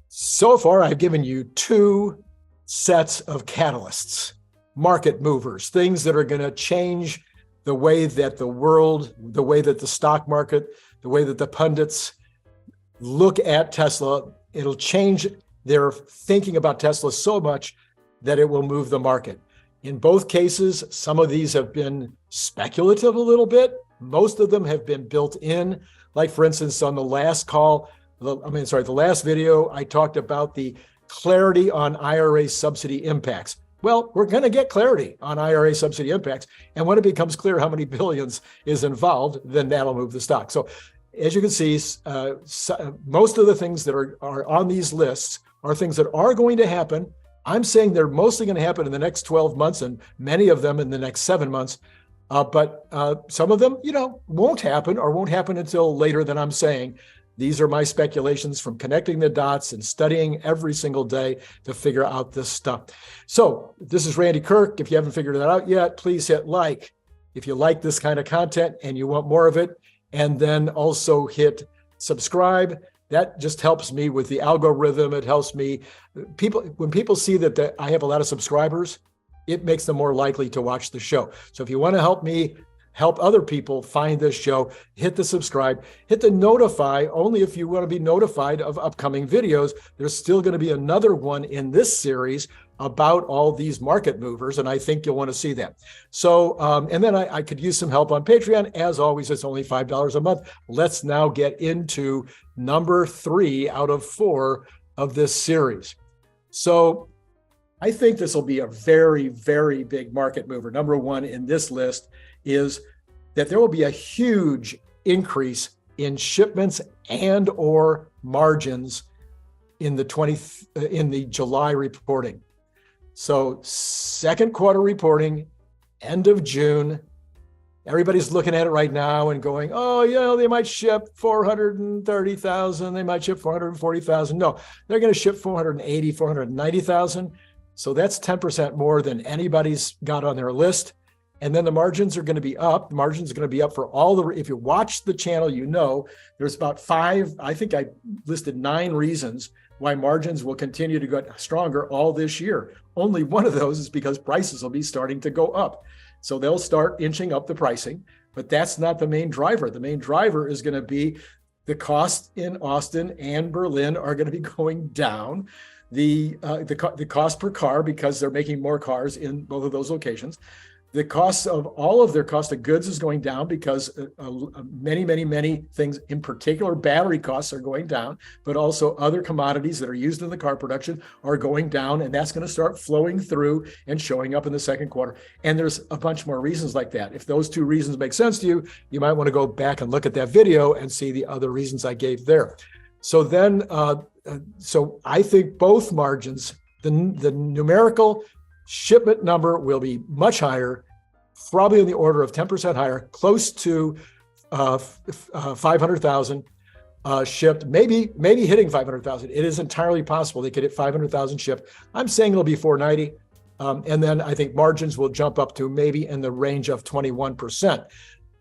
So far, I've given you two sets of catalysts, market movers, things that are going to change the way that the world, the way that the stock market, the way that the pundits look at Tesla. It'll change their thinking about Tesla so much that it will move the market. In both cases, some of these have been speculative a little bit. Most of them have been built in. Like, for instance, on the last the last video, I talked about the clarity on IRA subsidy impacts. Well, we're going to get clarity on IRA subsidy impacts. And when it becomes clear how many billions is involved, then that'll move the stock. So as you can see, most of the things that are on these lists are things that are going to happen. I'm saying they're mostly going to happen in the next 12 months and many of them in the next 7 months. But some of them, won't happen or won't happen until later than I'm saying. These are my speculations from connecting the dots and studying every single day to figure out this stuff. So this is Randy Kirk. If you haven't figured that out yet, please hit like if you like this kind of content and you want more of it. And then also hit subscribe. That just helps me with the algorithm. It helps me. When people see that I have a lot of subscribers, it makes them more likely to watch the show. So if you want to help me help other people find this show, hit the subscribe, hit the notify, only if you want to be notified of upcoming videos. There's still going to be another one in this series about all these market movers, and I think you'll want to see that. So, and then I could use some help on Patreon. As always, it's only $5 a month. Let's now get into number 3 out of 4 of this series. So I think this will be a very, very big market mover. Number 1 in this list is that there will be a huge increase in shipments and or margins in the July reporting. So second quarter reporting, end of June. Everybody's looking at it right now and going, oh, they might ship 430,000. They might ship 440,000. No, they're going to ship 480, 490,000. So that's 10% more than anybody's got on their list. And then the margins are going to be up. The margins are going to be up for if you watch the channel, there's about 5, I think I listed 9 reasons why margins will continue to get stronger all this year. Only one of those is because prices will be starting to go up. So they'll start inching up the pricing, but that's not the main driver. The main driver is going to be the cost in Austin and Berlin are going to be going down. The cost per car, because they're making more cars in both of those locations. The cost of all of their cost of goods is going down because many things, in particular, battery costs are going down, but also other commodities that are used in the car production are going down. And that's going to start flowing through and showing up in the second quarter. And there's a bunch more reasons like that. If those 2 reasons make sense to you, you might want to go back and look at that video and see the other reasons I gave there. So then, so I think both margins, the numerical shipment number will be much higher, probably in the order of 10% higher, close to 500,000 shipped, maybe hitting 500,000. It is entirely possible they could hit 500,000 shipped. I'm saying it'll be 490. And then I think margins will jump up to maybe in the range of 21%.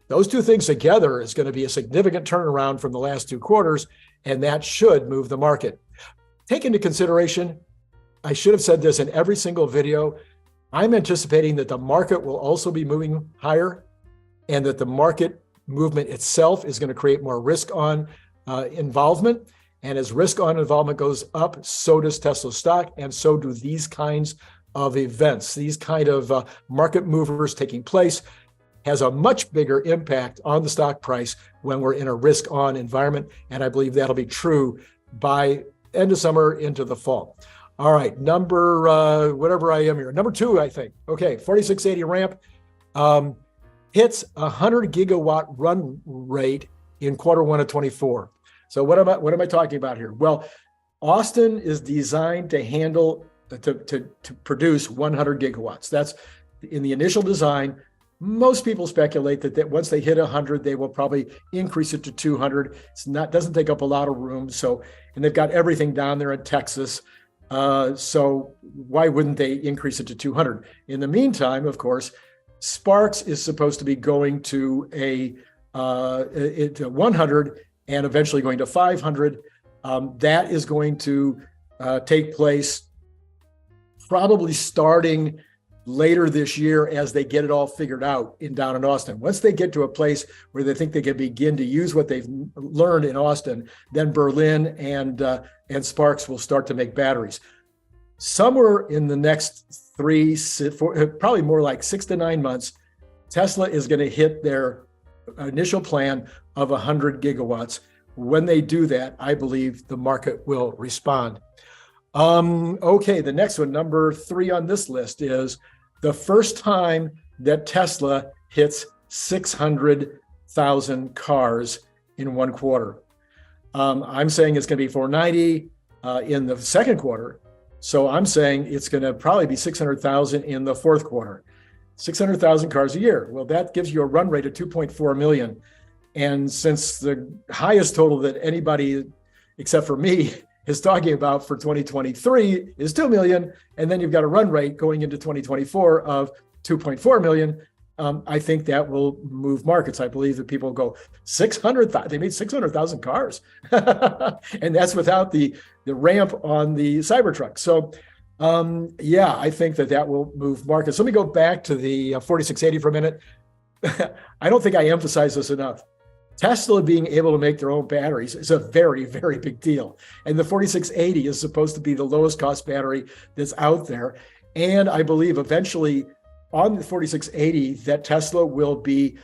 Those 2 things together is going to be a significant turnaround from the last 2 quarters, and that should move the market. Take into consideration, I should have said this in every single video, I'm anticipating that the market will also be moving higher and that the market movement itself is going to create more risk on involvement. And as risk on involvement goes up, so does Tesla stock, and so do these kinds of events. These kind of market movers taking place has a much bigger impact on the stock price when we're in a risk on environment. And I believe that'll be true by end of summer into the fall. All right, number, whatever I am here, number 2, I think. Okay, 4680 ramp hits 100 gigawatt run rate in quarter 1 of 24. So what am I talking about here? Well, Austin is designed to handle, to produce 100 gigawatts. That's in the initial design. Most people speculate that once they hit 100, they will probably increase it to 200. Doesn't take up a lot of room. So, and they've got everything down there in Texas. So why wouldn't they increase it to 200? In the meantime, of course, Sparks is supposed to be going to 100 and eventually going to 500. That is going to take place probably starting later this year as they get it all figured out down in Austin. Once they get to a place where they think they can begin to use what they've learned in Austin, then Berlin and Sparks will start to make batteries. Somewhere in the next 4, probably more like 6 to 9 months, Tesla is going to hit their initial plan of 100 gigawatts. When they do that, I believe the market will respond. Okay, the next one, number 3 on this list, is the first time that Tesla hits 600,000 cars in one quarter. I'm saying it's going to be 490 in the second quarter. So I'm saying it's going to probably be 600,000 in the fourth quarter. 600,000 cars a year. Well, that gives you a run rate of 2.4 million. And since the highest total that anybody except for me is talking about for 2023 is 2 million, and then you've got a run rate going into 2024 of 2.4 million, I think that will move markets. I believe that people go 600,000, they made 600,000 cars. And that's without the ramp on the Cybertruck. So yeah, I think that will move markets. Let me go back to the 4680 for a minute. I don't think I emphasize this enough. Tesla being able to make their own batteries is a very, very big deal. And the 4680 is supposed to be the lowest cost battery that's out there. And I believe eventually on the 4680 that Tesla will be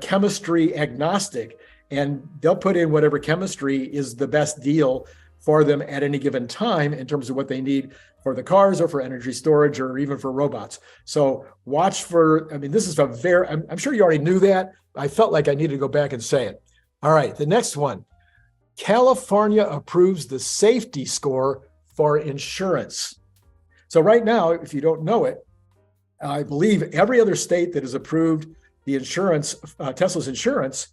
chemistry agnostic, and they'll put in whatever chemistry is the best deal for them at any given time in terms of what they need for the cars or for energy storage or even for robots. So watch for, this is I'm sure you already knew that. I felt like I needed to go back and say it. All right, the next one. California approves the safety score for insurance. So right now, if you don't know it, I believe every other state that has approved the insurance, Tesla's insurance,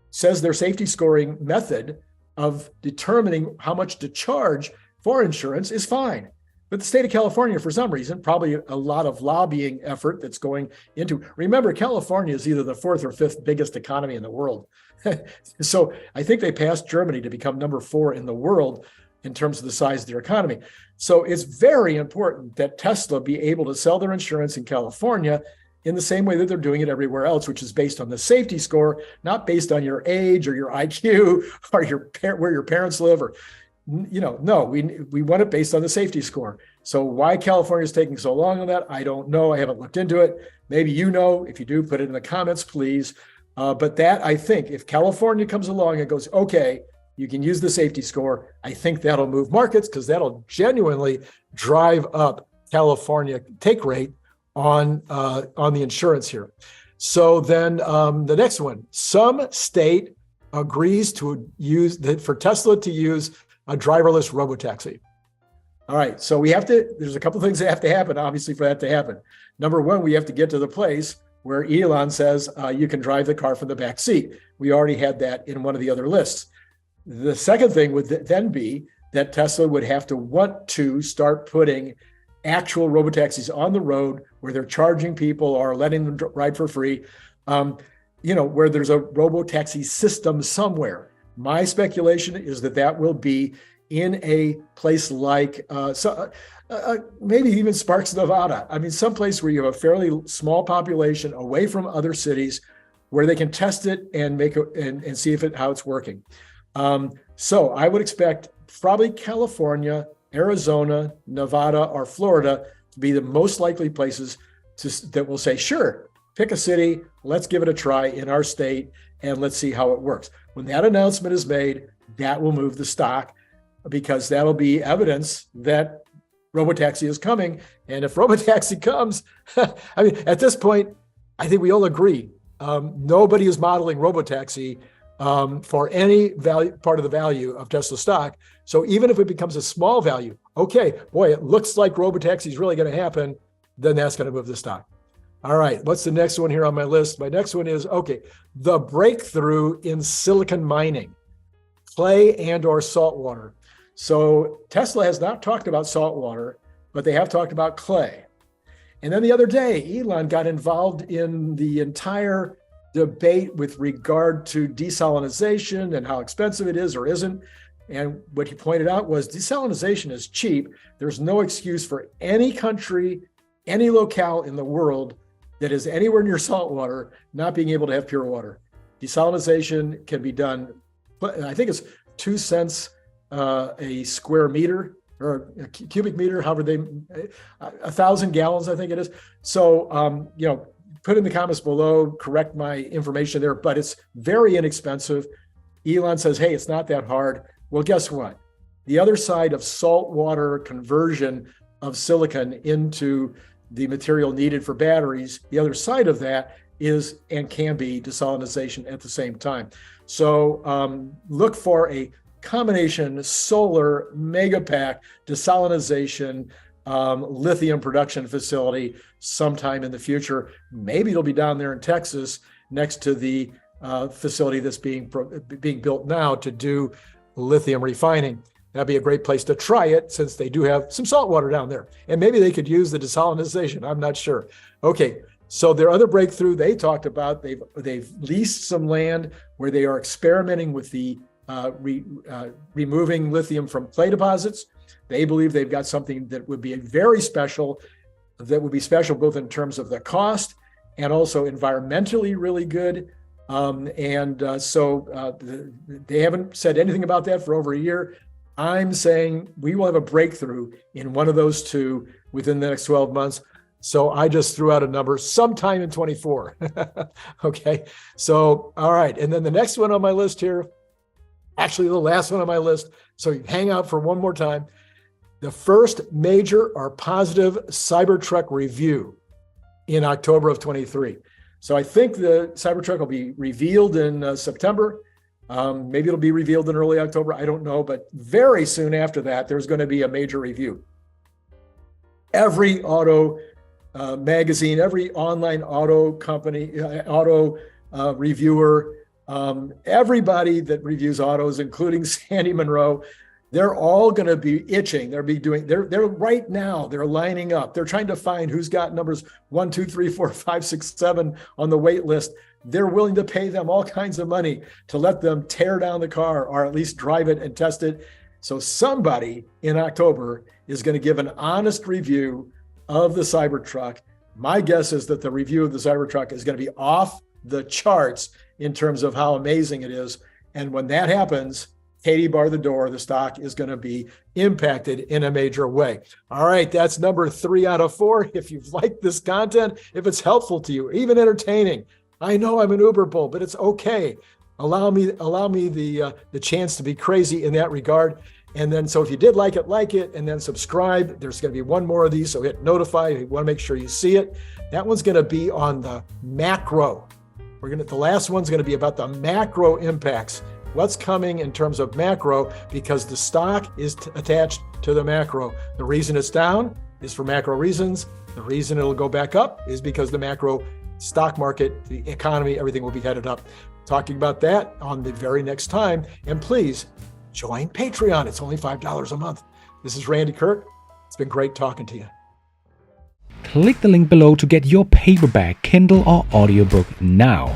says their safety scoring method of determining how much to charge for insurance is fine. But the state of California, for some reason, probably a lot of lobbying effort that's going into, remember, California is either the 4th or 5th biggest economy in the world. So I think they passed Germany to become number 4 in the world in terms of the size of their economy. So it's very important that Tesla be able to sell their insurance in California in the same way that they're doing it everywhere else, which is based on the safety score, not based on your age or your IQ or where your parents live or, no, we want it based on the safety score. So why California is taking so long on that, I don't know. I haven't looked into it. Maybe you know. If you do, put it in the comments, please. But that, I think, if California comes along and goes, okay, you can use the safety score, I think that'll move markets because that'll genuinely drive up California take rate on the insurance here. So then the next one, some state agrees to use for Tesla to use a driverless robotaxi. All right, so there's a couple things that have to happen, obviously, for that to happen. Number one, we have to get to the place where Elon says you can drive the car from the back seat. We already had that in one of the other lists. The second thing would then be that Tesla would have to want to start putting actual robotaxis on the road where they're charging people or letting them ride for free, where there's a robotaxi system somewhere. My speculation is that will be in a place like maybe even Sparks, Nevada. Someplace where you have a fairly small population away from other cities where they can test it and make it and see how it's working. So I would expect probably California, Arizona, Nevada, or Florida to be the most likely places that will say, sure, pick a city, let's give it a try in our state, and let's see how it works. When that announcement is made, that will move the stock because that'll be evidence that robotaxi is coming. And if robotaxi comes, at this point, I think we all agree, nobody is modeling robotaxi for any part of the value of Tesla stock. So even if it becomes a small value, okay, boy, it looks like robotaxi is really going to happen, then that's going to move the stock. All right, what's the next one here on my list? My next one is, the breakthrough in silicon mining, clay and or saltwater. So Tesla has not talked about saltwater, but they have talked about clay. And then the other day, Elon got involved in the entire debate with regard to desalination and how expensive it is or isn't. And what he pointed out was desalinization is cheap. There's no excuse for any country, any locale in the world that is anywhere near salt water not being able to have pure water. Desalinization can be done, but I think it's 2 cents a square meter or a cubic meter, however 1,000 gallons, I think it is. So, put in the comments below, correct my information there, but it's very inexpensive. Elon says, hey, it's not that hard. Well, guess what? The other side of salt water conversion of silicon into the material needed for batteries, the other side of that is and can be desalinization at the same time. So look for a combination solar mega pack desalinization lithium production facility sometime in the future. Maybe it'll be down there in Texas next to the facility that's being built now to do lithium refining. That'd be a great place to try it since they do have some salt water down there. And maybe they could use the desalinization. I'm not sure. Okay, so their other breakthrough they talked about, they've leased some land where they are experimenting with the removing lithium from clay deposits. They believe they've got something that would be very special, that would be special both in terms of the cost and also environmentally really good. So they haven't said anything about that for over a year. I'm saying we will have a breakthrough in one of those two within the next 12 months. So I just threw out a number sometime in 24. Okay. So, all right. And then the next one on my list here, actually the last one on my list. So you hang out for one more time. The first major or positive Cybertruck review in October of 23. So I think the Cybertruck will be revealed in September. Maybe it'll be revealed in early October. I don't know, but very soon after that, there's going to be a major review. Every auto magazine, every online auto company, reviewer, everybody that reviews autos, including Sandy Monroe, they're all going to be itching. They're right now, they're lining up. They're trying to find who's got numbers 1, 2, 3, 4, 5, 6, 7 on the wait list. They're willing to pay them all kinds of money to let them tear down the car or at least drive it and test it. So somebody in October is going to give an honest review of the Cybertruck. My guess is that the review of the Cybertruck is going to be off the charts in terms of how amazing it is. And when that happens, Katie bar the door, the stock is going to be impacted in a major way. All right, that's number 3 out of 4. If you've liked this content, if it's helpful to you, even entertaining, I know I'm an Uber bull, but it's okay. Allow me the chance to be crazy in that regard. And then, so if you did like it, and then subscribe. There's going to be one more of these, so hit notify. You want to make sure you see it. That one's going to be on the macro. The last one's going to be about the macro impacts. What's coming in terms of macro, because the stock is attached to the macro. The reason it's down is for macro reasons. The reason it'll go back up is because the macro stock market, the economy, everything will be headed up. Talking about that on the very next time. And please join Patreon. It's only $5 a month. This is Randy Kirk. It's been great talking to you. Click the link below to get your paperback, Kindle, or audiobook now.